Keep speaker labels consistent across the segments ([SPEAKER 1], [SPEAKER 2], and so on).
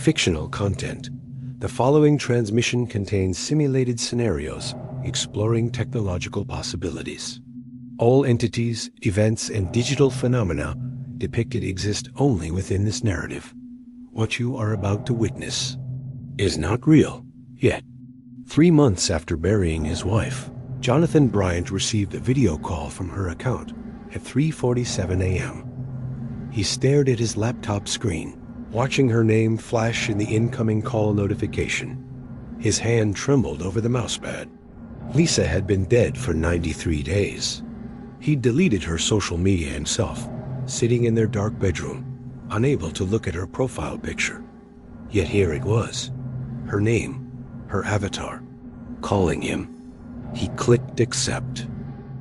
[SPEAKER 1] fictional content. The following transmission contains simulated scenarios exploring technological possibilities. All entities, events, and digital phenomena depicted exist only within this narrative. What you are about to witness is not real, yet. 3 months after burying his wife, Jonathan Bryant received a video call from her account at 3:47 a.m. He stared at his laptop screen, watching her name flash in the incoming call notification. His hand trembled over the mousepad. Lisa had been dead for 93 days. He'd deleted her social media himself, sitting in their dark bedroom, unable to look at her profile picture. Yet here it was, her name, her avatar, calling him. He clicked accept.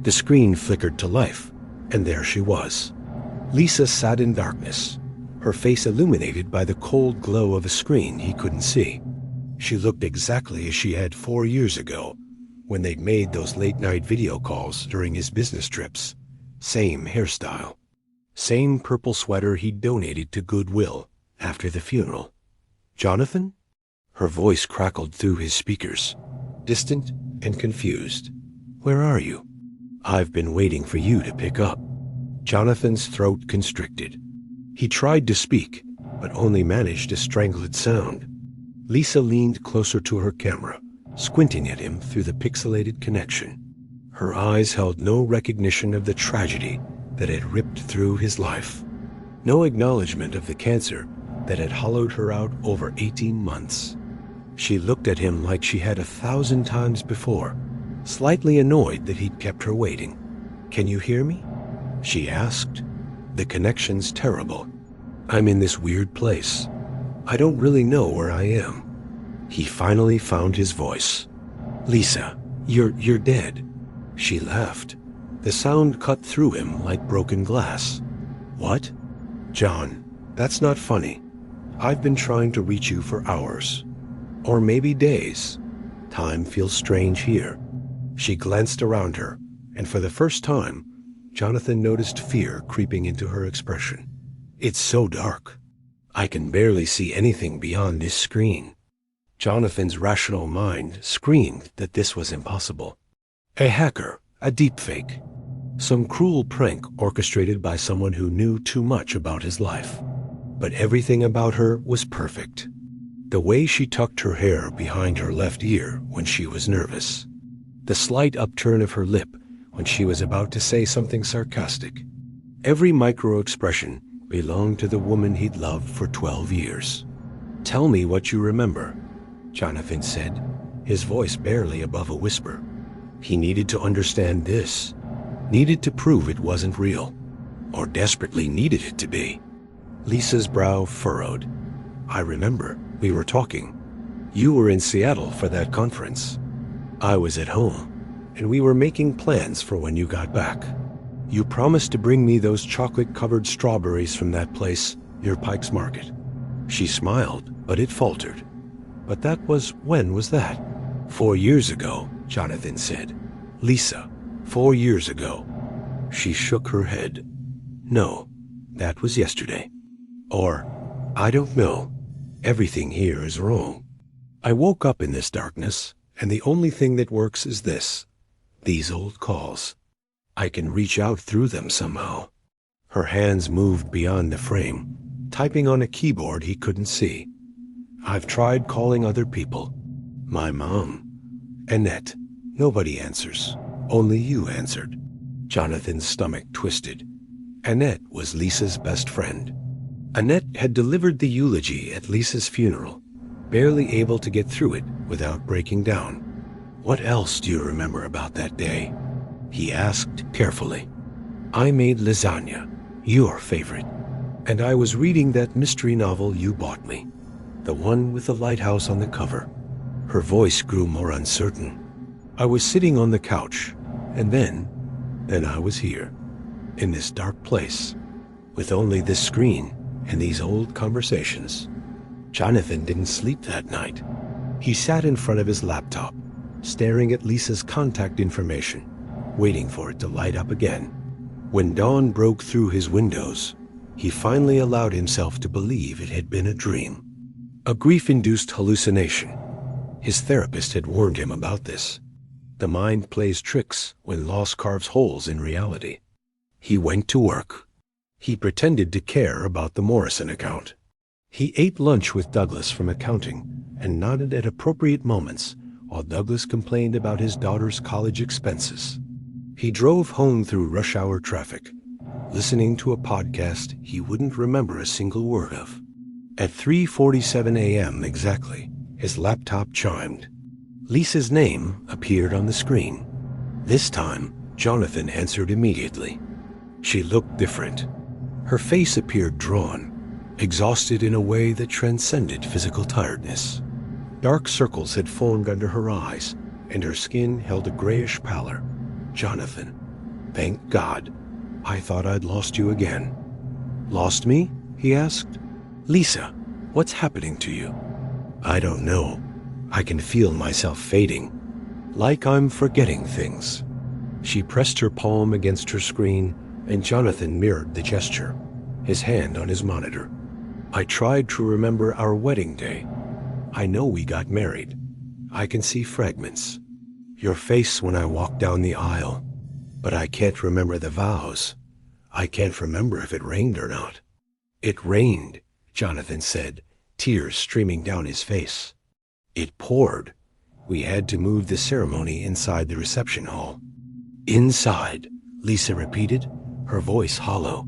[SPEAKER 1] The screen flickered to life, and there she was. Lisa sat in darkness, her face illuminated by the cold glow of a screen he couldn't see. She looked exactly as she had 4 years ago, when they'd made those late-night video calls during his business trips. Same hairstyle. Same purple sweater he'd donated to Goodwill after the funeral. Jonathan? Her voice crackled through his speakers, distant and confused. Where are you? I've been waiting for you to pick up. Jonathan's throat constricted. He tried to speak, but only managed a strangled sound. Lisa leaned closer to her camera, squinting at him through the pixelated connection. Her eyes held no recognition of the tragedy that had ripped through his life. No acknowledgement of the cancer that had hollowed her out over 18 months. She looked at him like she had 1,000 times before, slightly annoyed that he'd kept her waiting. Can you hear me? She asked. The connection's terrible. I'm in this weird place. I don't really know where I am. He finally found his voice. Lisa, you're dead. She laughed. The sound cut through him like broken glass. What? John, that's not funny. I've been trying to reach you for hours. Or maybe days. Time feels strange here. She glanced around her, and for the first time, Jonathan noticed fear creeping into her expression. It's so dark. I can barely see anything beyond this screen. Jonathan's rational mind screamed that this was impossible. A hacker, a deepfake, some cruel prank orchestrated by someone who knew too much about his life. But everything about her was perfect. The way she tucked her hair behind her left ear when she was nervous. The slight upturn of her lip when she was about to say something sarcastic. Every micro-expression belonged to the woman he'd loved for 12 years. Tell me what you remember, Jonathan said, his voice barely above a whisper. He needed to understand this, needed to prove it wasn't real, or desperately needed it to be. Lisa's brow furrowed. I remember, we were talking. You were in Seattle for that conference. I was at home, and we were making plans for when you got back. You promised to bring me those chocolate-covered strawberries from that place near Pike's Market. She smiled, but it faltered. But when was that? 4 years ago, Jonathan said. Lisa, 4 years ago. She shook her head. No, that was yesterday. Or, I don't know. Everything here is wrong. I woke up in this darkness, and the only thing that works is this. These old calls. I can reach out through them somehow. Her hands moved beyond the frame, typing on a keyboard he couldn't see. I've tried calling other people. My mom. Annette. Nobody answers. Only you answered. Jonathan's stomach twisted. Annette was Lisa's best friend. Annette had delivered the eulogy at Lisa's funeral, barely able to get through it without breaking down. What else do you remember about that day? He asked carefully. I made lasagna, your favorite, and I was reading that mystery novel you bought me, the one with the lighthouse on the cover. Her voice grew more uncertain. I was sitting on the couch, and then I was here, in this dark place, with only this screen and these old conversations. Jonathan didn't sleep that night. He sat in front of his laptop, staring at Lisa's contact information, waiting for it to light up again. When dawn broke through his windows, he finally allowed himself to believe it had been a dream. A grief-induced hallucination. His therapist had warned him about this. The mind plays tricks when loss carves holes in reality. He went to work. He pretended to care about the Morrison account. He ate lunch with Douglas from accounting and nodded at appropriate moments while Douglas complained about his daughter's college expenses. He drove home through rush hour traffic, listening to a podcast he wouldn't remember a single word of. At 3:47 a.m. exactly, his laptop chimed. Lisa's name appeared on the screen. This time, Jonathan answered immediately. She looked different. Her face appeared drawn, exhausted in a way that transcended physical tiredness. Dark circles had formed under her eyes, and her skin held a grayish pallor. Jonathan, thank God. I thought I'd lost you again. Lost me? He asked. Lisa, what's happening to you? I don't know. I can feel myself fading, like I'm forgetting things. She pressed her palm against her screen, and Jonathan mirrored the gesture, his hand on his monitor. I tried to remember our wedding day. I know we got married. I can see fragments. Your face when I walked down the aisle. But I can't remember the vows. I can't remember if it rained or not. It rained, Jonathan said, tears streaming down his face. It poured. We had to move the ceremony inside the reception hall. Inside, Lisa repeated, her voice hollow.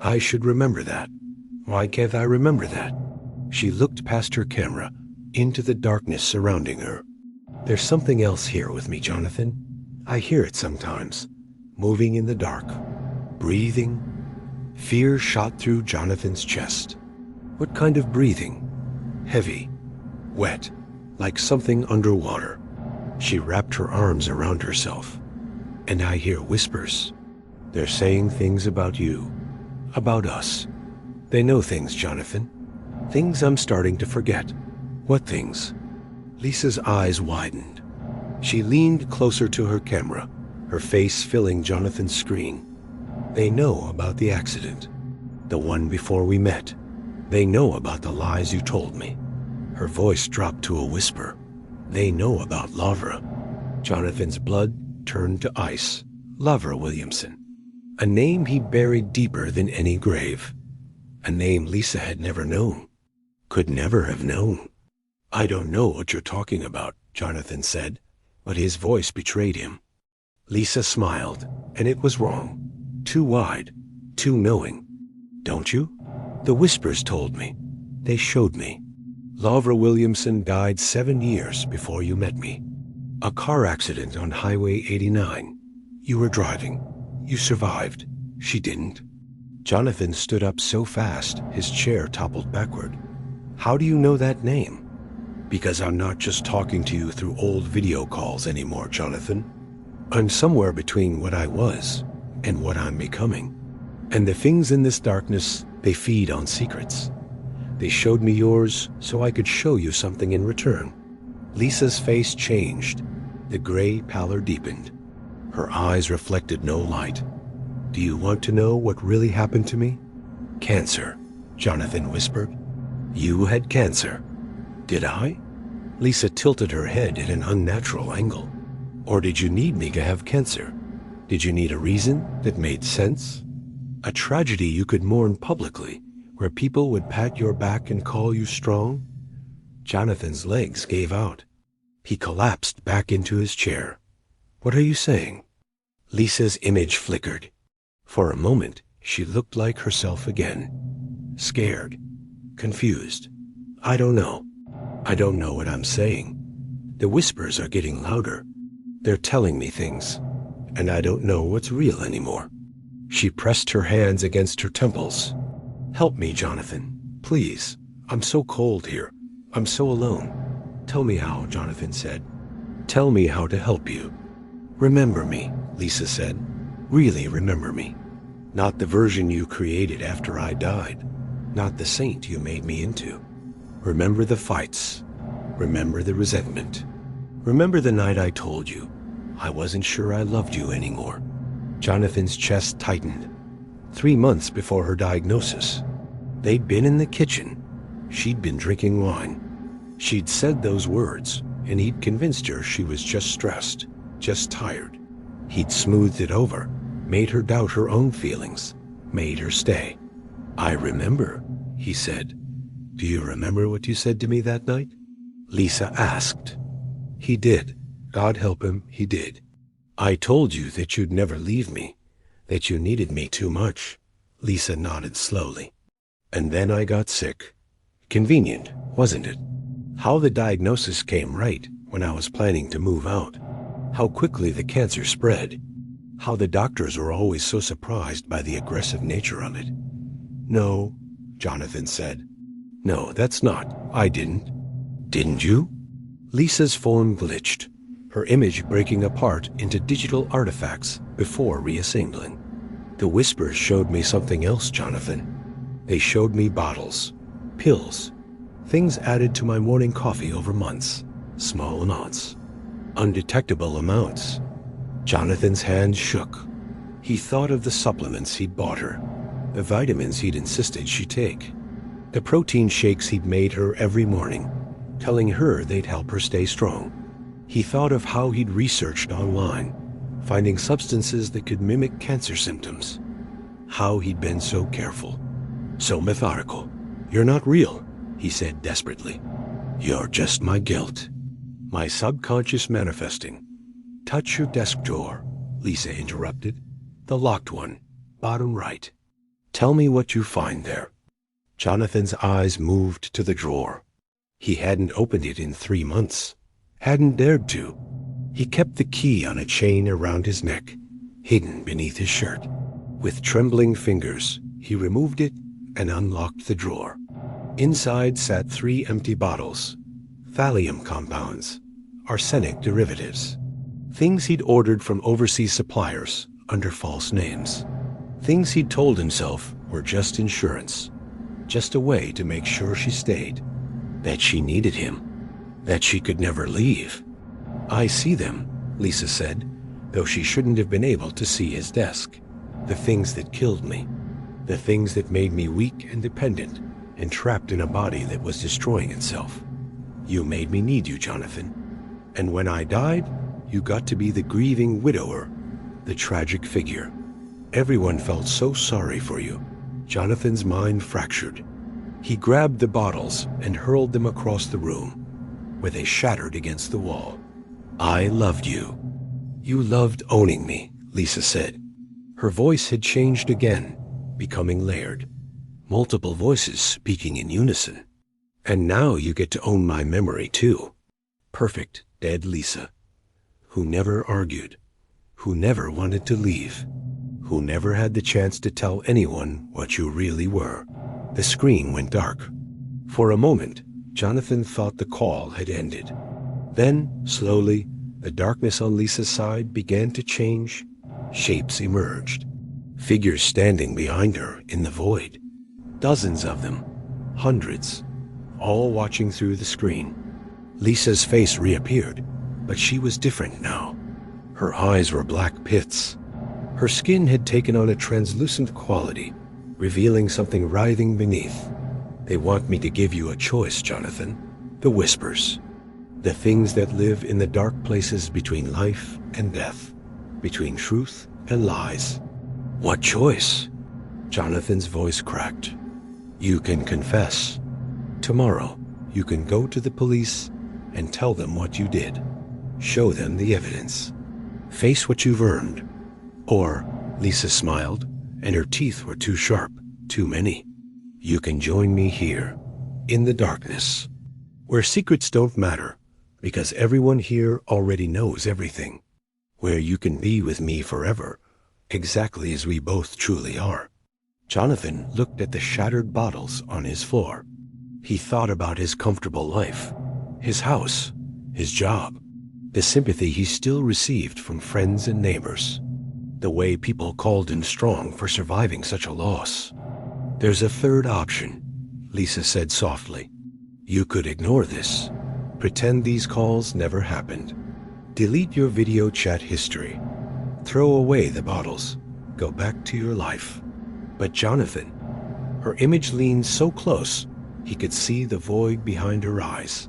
[SPEAKER 1] I should remember that. Why can't I remember that? She looked past her camera, into the darkness surrounding her. There's something else here with me, Jonathan. I hear it sometimes, moving in the dark, breathing. Fear shot through Jonathan's chest. What kind of breathing? Heavy, wet, like something underwater. She wrapped her arms around herself. And I hear whispers. They're saying things about you, about us. They know things, Jonathan. Things I'm starting to forget. What things? Lisa's eyes widened. She leaned closer to her camera, her face filling Jonathan's screen. They know about the accident, the one before we met. They know about the lies you told me. Her voice dropped to a whisper. They know about Lavra. Jonathan's blood turned to ice. Lavra Williamson. A name he buried deeper than any grave. A name Lisa had never known. Could never have known. I don't know what you're talking about, Jonathan said, but his voice betrayed him. Lisa smiled, and it was wrong. Too wide, too knowing. Don't you? The whispers told me. They showed me. Lavra Williamson died 7 years before you met me. A car accident on Highway 89. You were driving. You survived. She didn't. Jonathan stood up so fast, his chair toppled backward. How do you know that name? Because I'm not just talking to you through old video calls anymore, Jonathan. I'm somewhere between what I was and what I'm becoming. And the things in this darkness, they feed on secrets. They showed me yours so I could show you something in return. Lisa's face changed. The gray pallor deepened. Her eyes reflected no light. Do you want to know what really happened to me? Cancer, Jonathan whispered. You had cancer. Did I? Lisa tilted her head at an unnatural angle. Or did you need me to have cancer? Did you need a reason that made sense? A tragedy you could mourn publicly, where people would pat your back and call you strong? Jonathan's legs gave out. He collapsed back into his chair. What are you saying? Lisa's image flickered. For a moment, she looked like herself again. Scared. Confused. I don't know. I don't know what I'm saying. The whispers are getting louder. They're telling me things, and I don't know what's real anymore. She pressed her hands against her temples. Help me, Jonathan. Please. I'm so cold here. I'm so alone. Tell me how, Jonathan said. Tell me how to help you. Remember me, Lisa said. Really remember me. Not the version you created after I died. Not the saint you made me into. Remember the fights. Remember the resentment. Remember the night I told you I wasn't sure I loved you anymore. Jonathan's chest tightened. 3 months before her diagnosis. They'd been in the kitchen. She'd been drinking wine. She'd said those words, and he'd convinced her she was just stressed, just tired. He'd smoothed it over, made her doubt her own feelings, made her stay. "I remember," he said. "Do you remember what you said to me that night?" Lisa asked. He did. God help him, he did. "I told you that you'd never leave me, that you needed me too much." Lisa nodded slowly. "And then I got sick. Convenient, wasn't it? How the diagnosis came right when I was planning to move out. How quickly the cancer spread. How the doctors were always so surprised by the aggressive nature of it." "No," Jonathan said. "No, that's not. I didn't." "Didn't you?" Lisa's phone glitched, her image breaking apart into digital artifacts before reassembling. "The whispers showed me something else, Jonathan. They showed me bottles, pills, things added to my morning coffee over months, small amounts, undetectable amounts." Jonathan's hand shook. He thought of the supplements he'd bought her, the vitamins he'd insisted she take, the protein shakes he'd made her every morning, telling her they'd help her stay strong. He thought of how he'd researched online, finding substances that could mimic cancer symptoms. How he'd been so careful, so methodical. "You're not real," he said desperately. "You're just my guilt, my subconscious manifesting." "Touch your desk drawer," Lisa interrupted. "The locked one, bottom right. Tell me what you find there." Jonathan's eyes moved to the drawer. He hadn't opened it in 3 months, hadn't dared to. He kept the key on a chain around his neck, hidden beneath his shirt. With trembling fingers, he removed it and unlocked the drawer. Inside sat 3 empty bottles, thallium compounds, arsenic derivatives, things he'd ordered from overseas suppliers under false names. Things he'd told himself were just insurance, just a way to make sure she stayed, that she needed him, that she could never leave. "I see them," Lisa said, though she shouldn't have been able to see his desk. "The things that killed me, the things that made me weak and dependent and trapped in a body that was destroying itself. You made me need you, Jonathan. And when I died, you got to be the grieving widower, the tragic figure. Everyone felt so sorry for you." Jonathan's mind fractured. He grabbed the bottles and hurled them across the room, where they shattered against the wall. "I loved you. You loved owning me," Lisa said. Her voice had changed again, becoming layered. Multiple voices speaking in unison. "And now you get to own my memory, too." Perfect, dead Lisa, who never argued, who never wanted to leave, who never had the chance to tell anyone what you really were. The screen went dark. For a moment, Jonathan thought the call had ended. Then, slowly, the darkness on Lisa's side began to change. Shapes emerged. Figures standing behind her in the void. Dozens of them. Hundreds. All watching through the screen. Lisa's face reappeared, but she was different now. Her eyes were black pits. Her skin had taken on a translucent quality, revealing something writhing beneath. "They want me to give you a choice, Jonathan. The whispers. The things that live in the dark places between life and death, between truth and lies." "What choice?" Jonathan's voice cracked. "You can confess. Tomorrow, you can go to the police and tell them what you did. Show them the evidence. Face what you've earned. Or," Lisa smiled, and her teeth were too sharp, too many, "you can join me here, in the darkness, where secrets don't matter, because everyone here already knows everything. Where you can be with me forever, exactly as we both truly are." Jonathan looked at the shattered bottles on his floor. He thought about his comfortable life, his house, his job, the sympathy he still received from friends and neighbors, the way people called him strong for surviving such a loss. "There's a third option," Lisa said softly. "You could ignore this, pretend these calls never happened. Delete your video chat history. Throw away the bottles. Go back to your life." But Jonathan, her image leaned so close, He could see the void behind her eyes.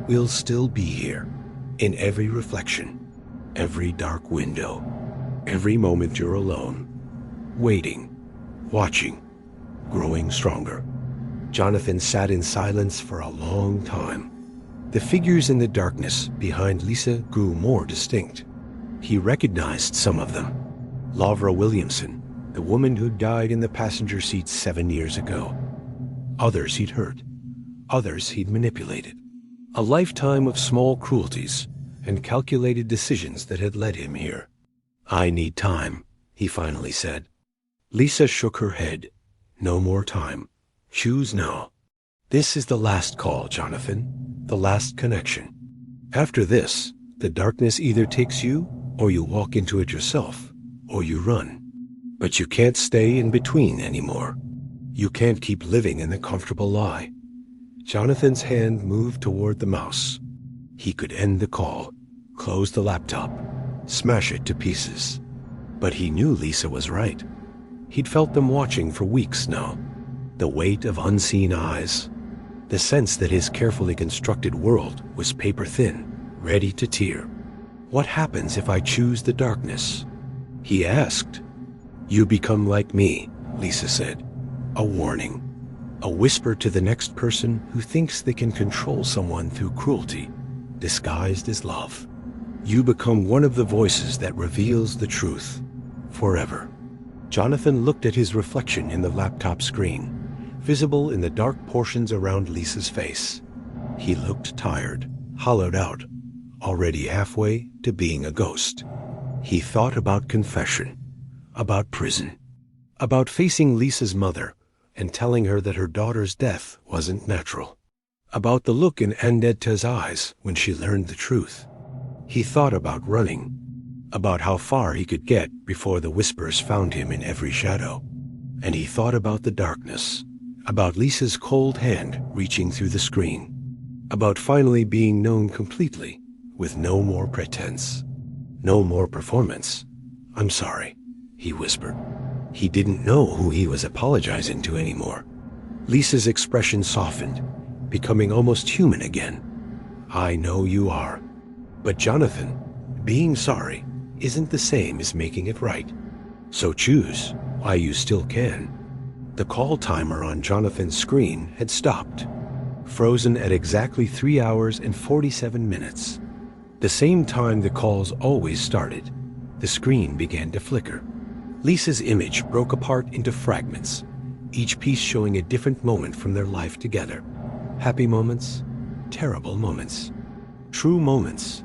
[SPEAKER 1] We'll still be here, in every reflection, every dark window, every moment you're alone, waiting, watching, growing stronger. Jonathan sat in silence for a long time. The figures in the darkness behind Lisa grew more distinct. He recognized some of them. Lavra Williamson, the woman who died in the passenger seat 7 years ago. Others he'd hurt. Others he'd manipulated. A lifetime of small cruelties and calculated decisions that had led him here. "I need time," he finally said. Lisa shook her head. "No more time. Choose now. This is the last call, Jonathan. The last connection. After this, the darkness either takes you, or you walk into it yourself, or you run. But you can't stay in between anymore. You can't keep living in the comfortable lie." Jonathan's hand moved toward the mouse. He could end the call, close the laptop, smash it to pieces. But he knew Lisa was right. He'd felt them watching for weeks now. The weight of unseen eyes. The sense that his carefully constructed world was paper-thin, ready to tear. "What happens if I choose the darkness?" he asked. "You become like me," Lisa said. A warning. A whisper to the next person who thinks they can control someone through cruelty, disguised as love. You become one of the voices that reveals the truth, forever. Jonathan looked at his reflection in the laptop screen, visible in the dark portions around Lisa's face. He looked tired, hollowed out, already halfway to being a ghost. He thought about confession, about prison, about facing Lisa's mother and telling her that her daughter's death wasn't natural, about the look in Andedta's eyes when she learned the truth. He thought about running, about how far he could get before the whispers found him in every shadow. And he thought about the darkness, about Lisa's cold hand reaching through the screen, about finally being known completely, with no more pretense, no more performance. "I'm sorry," he whispered. He didn't know who he was apologizing to anymore. Lisa's expression softened, becoming almost human again. "I know you are. But Jonathan, being sorry isn't the same as making it right. So choose while you still can." The call timer on Jonathan's screen had stopped, frozen at exactly 3 hours and 47 minutes. The same time the calls always started, the screen began to flicker. Lisa's image broke apart into fragments, each piece showing a different moment from their life together. Happy moments, terrible moments, true moments.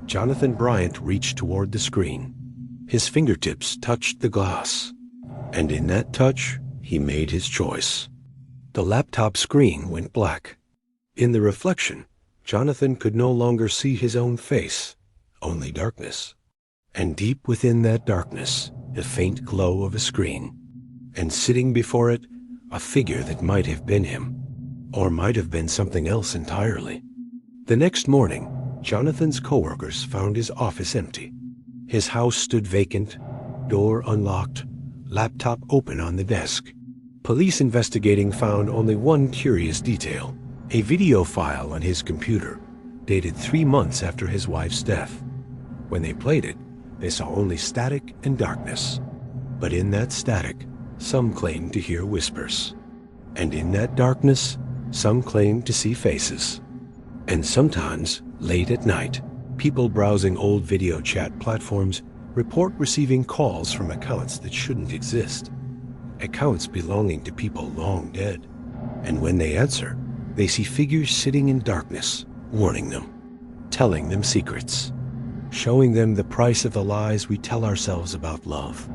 [SPEAKER 1] Jonathan Bryant reached toward the screen. His fingertips touched the glass, and in that touch, he made his choice. The laptop screen went black. In the reflection, Jonathan could no longer see his own face, only darkness. And deep within that darkness, the faint glow of a screen. And sitting before it, a figure that might have been him, or might have been something else entirely. The next morning, Jonathan's coworkers found his office empty. His house stood vacant, door unlocked, laptop open on the desk. Police investigating found only one curious detail, a video file on his computer, dated 3 months after his wife's death. When they played it, they saw only static and darkness. But in that static, some claimed to hear whispers. And in that darkness, some claimed to see faces. And sometimes, late at night, people browsing old video chat platforms report receiving calls from accounts that shouldn't exist. Accounts belonging to people long dead. And when they answer, they see figures sitting in darkness, warning them, telling them secrets, showing them the price of the lies we tell ourselves about love.